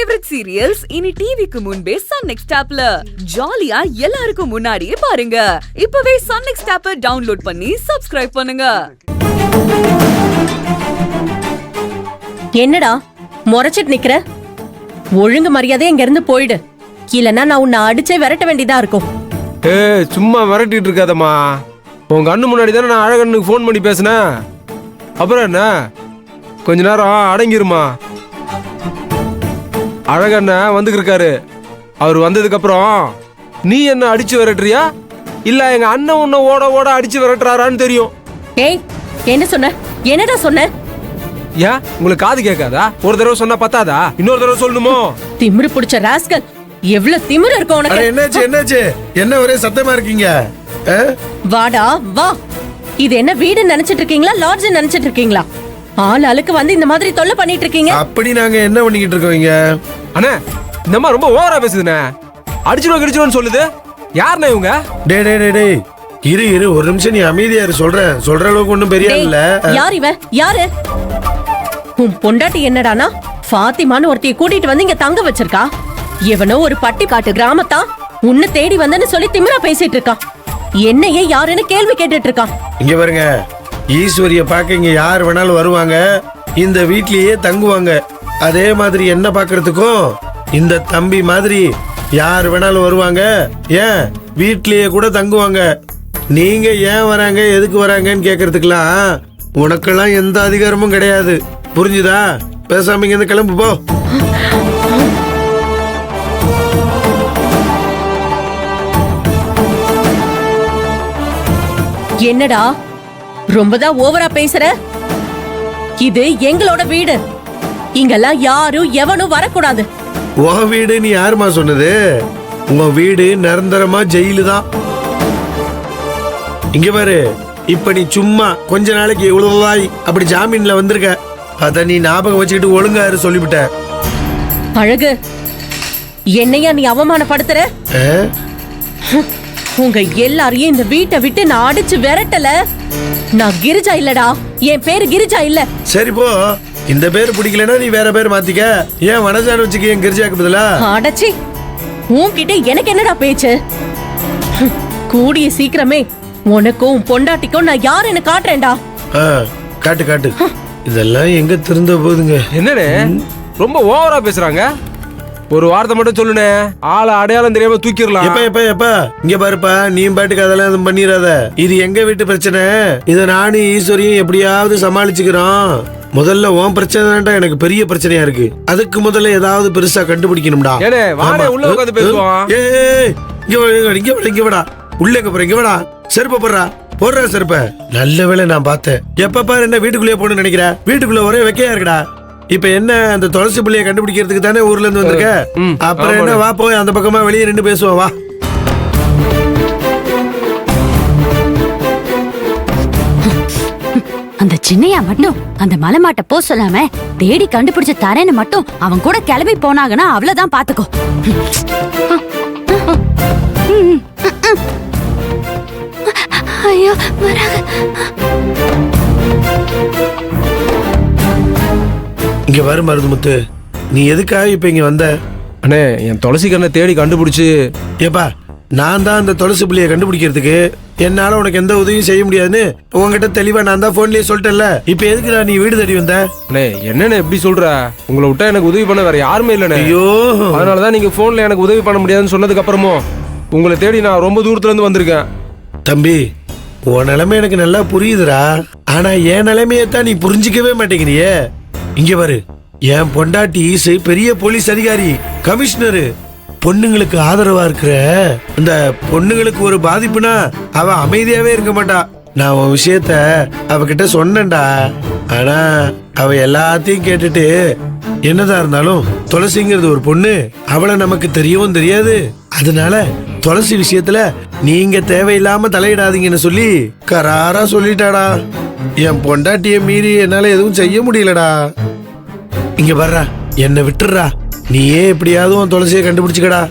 Favourite serials இனி டிவிக்கு முன்பே சன் நெக்ஸ்ட் ஆப்ல ஜாலியா எல்லாருக்கும் முன்னாடியே பாருங்க. இப்பவே சன் நெக்ஸ்ட் ஆப்பை டவுன்லோட் பண்ணி சப்ஸ்கிரைப் பண்ணுங்க. என்னடா முறைச்சிட்டு நிக்கிற? ஒழுங்கு மரியாதை இங்க இருந்து போயிடு, இல்லன்னா நான் உன்னை அடிச்சே விரட்ட வேண்டியதா இருக்கும். சும்மா விரட்டிட்டு இருக்காதம்மா. உங்க கண்ணு முன்னாடி தானே நான் அழகண்ணுக்கு ஃபோன் பண்ணி பேசினேன். அப்புறம் என்ன, கொஞ்ச நேரம் அடங்கிருமா. அழகண்ண வந்துருக்காரு. அவர் வந்ததுக்கு அப்புறம் நீ என்ன அடிச்சு விரட்டுறியா இல்ல எங்க அண்ணன் உன்ன ஓட ஓட அடிச்சு விரட்டுறாரான்னு தெரியும். ஏய், என்ன சொன்ன? என்னடா சொன்ன? ஏன் உங்களுக்கு காது கேட்காதா? ஒரு தடவை சொன்னா பத்தாதா? இன்னொரு தடவை சொல்லணுமோ? திமிரு பிடிச்ச ராஸ்கல், எவ்வளவு திமிரு இருக்கும் உனக்கு? என்னாச்சு என்ன ஒரே சத்தமா இருக்கீங்க? வாடா வா. இது என்ன வீடு நினைச்சிட்டு இருக்கீங்களா, லாட்ஜ் நினைச்சிட்டு இருக்கீங்களா? ஆள் ஆளுக்கு வந்து இந்த மாதிரி தொல்லை பண்ணிட்டு இருக்கீங்க. அப்படி நாங்க என்ன பண்ணிக்கிட்டு இருக்கோங்க? அண்ணே, இந்த மாதிரி ரொம்ப ஓவரா பேசுதுண்ணே. அடிச்சிருவோம் சொல்லுது. யாருண்ணே இவங்க? டே இரு ஒரு நிமிஷம், நீ அமைதியா இரு. சொல்ற அளவுக்கு ஒண்ணும் பெரிய இல்ல. யார் இவன்? யாரு? உன் பொண்டாட்டி என்னடானா ஃபாத்திமான்னு ஒருத்தைய கூட்டிட்டு வந்து இங்க தங்க வச்சிருக்கா. எவனோ ஒரு பட்டி காட்டு கிராமத்தா உன்னை தேடி வந்தன்னு சொல்லி திமிரா பேசிட்டு இருக்கான். என்னையே யாருன்னு கேள்வி கேட்டுட்டு இருக்கான். இங்க பாருங்க, ஈஸ்வரிய பார்க்க இங்க யார் வேணாலும் வருவாங்க, இந்த வீட்லயே தங்குவாங்க. அதே மாதிரி என்ன பாக்குறதுக்கும் இந்த தம்பி மாதிரி யார் வேணாலும் வருவாங்க, ஏன் வீட்லயே கூட தங்குவாங்க. நீங்க ஏன் வராங்க, எதுக்கு வராங்கன்னு கேக்குறதுக்கெல்லாம் உனக்கெல்லாம் எந்த அதிகாரமும் கிடையாது. புரிஞ்சுதா? பேசாம இங்க இருந்து கிளம்பு போ. என்னடா ரொம்பதான் ஓவரா பேசுற? இது எங்களோட வீடு, இங்கெல்லாம் யாரும் எவனும் வரக்கூடாது. உன் வீடு நீ யாருமா சொன்னது? உன் வீடு நிரந்தரமா ஜெயிலு தான். இங்க பாரு, இப்ப நீ சும்மா கொஞ்ச நாளைக்கு இவ்வளவு அப்படி ஜாமீன்ல வந்திருக்க. அத நீ ஞாபகம் வச்சுக்கிட்டு ஒழுங்கா சொல்லிவிட்ட. அழகு, என்னையா நீ அவமானப்படுத்துற? உங்க எல்லாரையும் இந்த வீட்டை விட்டு நான் அடிச்சு விரட்டல. நான் கிரிஜா இல்லடா, என் பேரு கிரிஜா இல்ல. சரி போ, இந்த பேரு பிடிக்கலன்னா நீ வேற பேர் மாத்திக்க. ஏன் வனஜான்னு வச்சுக்க, என் கிரிஜாக்கு பதிலா? அடச்சி, உன்கிட்ட எனக்கு என்னடா பேச்சு? கூடிய சீக்கிரமே உனக்கும் பொண்டாட்டிக்கும் நான் யாருன்னு காட்டுறேன்டா. காட்டு. இதெல்லாம் எங்க திருந்த போகுதுங்க? என்னன்னு ரொம்ப ஓவரா பேசுறாங்க. ஒரு வார்த்தை மட்டும் சொல்லுனே, ஆளை அடையாளம் தெரியாம தூக்கிடலாம். எப்ப இங்க பாருப்பா, நீ பாட்டுக்கு அதெல்லாம் எதுவும் பண்ணிடாத. இது எங்க வீட்டு பிரச்சனை. இத நானும் ஈஸ்வரியும் எப்படியாவது சமாளிச்சுக்கிறோம். முதல்ல உன் பிரச்சனை எனக்கு பெரிய பிரச்சனையா இருக்கு. அதுக்கு முதல்ல ஏதாவது பெருசா கண்டுபிடிக்கணும்டா. உள்ள உட்காந்து பேசுவோம். இங்க வாடா. உள்ள எங்க போற? இங்க வாடா. செருப்ப போடுற செருப்ப. நல்ல வேளை நான் பார்த்தேன். எப்ப பாரு என்ன வீட்டுக்குள்ளே போகணும்னு நினைக்கிற? வீட்டுக்குள்ள ஒரே வைக்கையா இருக்குடா. இப்ப என்ன, அந்த துளசி பிள்ளைய கண்டுபிடிக்கிறதுக்கு தானே ஊர்ல இருந்து வந்திருக்க? அப்புறம் என்ன, வா போய் அந்த பக்கமா வெளியே நின்று பேசுவோம் வா. அந்த சின்னையா மட்டும் அந்த மலை மாட்ட போ சொல்லாம தேடி கண்டுபிடிச்ச தரேன்னு மட்டும் அவன் கூட கிளம்பி போனாங்கன்னா அவ்வளவுதான் பாத்துக்கோ. ஐயோ, இங்க வரும் மருதுமுத்து, நீ எதுக்காக இப்ப இங்க வந்த? அண்ணே, என் துளசி கண்ணை தேடி கண்டுபிடிச்சு. ஏப்பா, நான் தான் அந்த துளசி பிள்ளைய கண்டுபிடிக்கிறதுக்கு என்னால உனக்கு எந்த உதவியும் செய்ய முடியாதுன்னு உங்ககிட்ட தெளிவா நான் தான் போன்லயே சொல்லிட்டேன்ல. இப்ப எதுக்குடா நீ வீடு தேடி வந்த? அண்ணே, என்னன்னு எப்படி சொல்ற? உங்களை விட்டா எனக்கு உதவி பண்ண வேற யாருமே இல்லண்ணே. ஐயோ, அதனாலதான் நீங்க போன்ல எனக்கு உதவி பண்ண முடியாதுன்னு சொன்னதுக்கு அப்புறமும் உங்களை தேடி நான் ரொம்ப தூரத்துல இருந்து வந்திருக்கேன். தம்பி, உன் நிலைமை எனக்கு நல்லா புரியுதுடா. ஆனா என் நிலைமையத்தான் நீ புரிஞ்சிக்கவே மாட்டேங்கிறியே. இங்க பாரு, என் பொண்டாட்டி ஈசு பெரிய போலீஸ் அதிகாரி, கமிஷனரு. பொண்ணுங்களுக்கு ஆதரவா இருக்கிற இந்த பொண்ணுங்களுக்கு ஒரு பாதிப்புனா அவ அமைதியாவே இருக்க மாட்டா. நான் உன் விஷயத்த அவகிட்ட சொன்னேன்டா. ஆனா அவ எல்லாத்தையும் கேட்டுட்டு, என்னதான் இருந்தாலும் துளசிங்கிறது ஒரு பொண்ணு, அவளை நமக்கு தெரியவும் தெரியாது. அதனால துளசி விஷயத்துல நீங்க தேவையில்லாம தலையிடாதீங்கன்னு சொல்லி கராரா சொல்லிட்டாடா. என் பொண்டாட்டிய மீறி என்னால எதுவும் செய்ய முடியலடா. இங்க வர்றா, என்னை விட்டுறா. நீயே எப்படியாவது உன் துளசியை கண்டுபிடிச்சுக்கடா.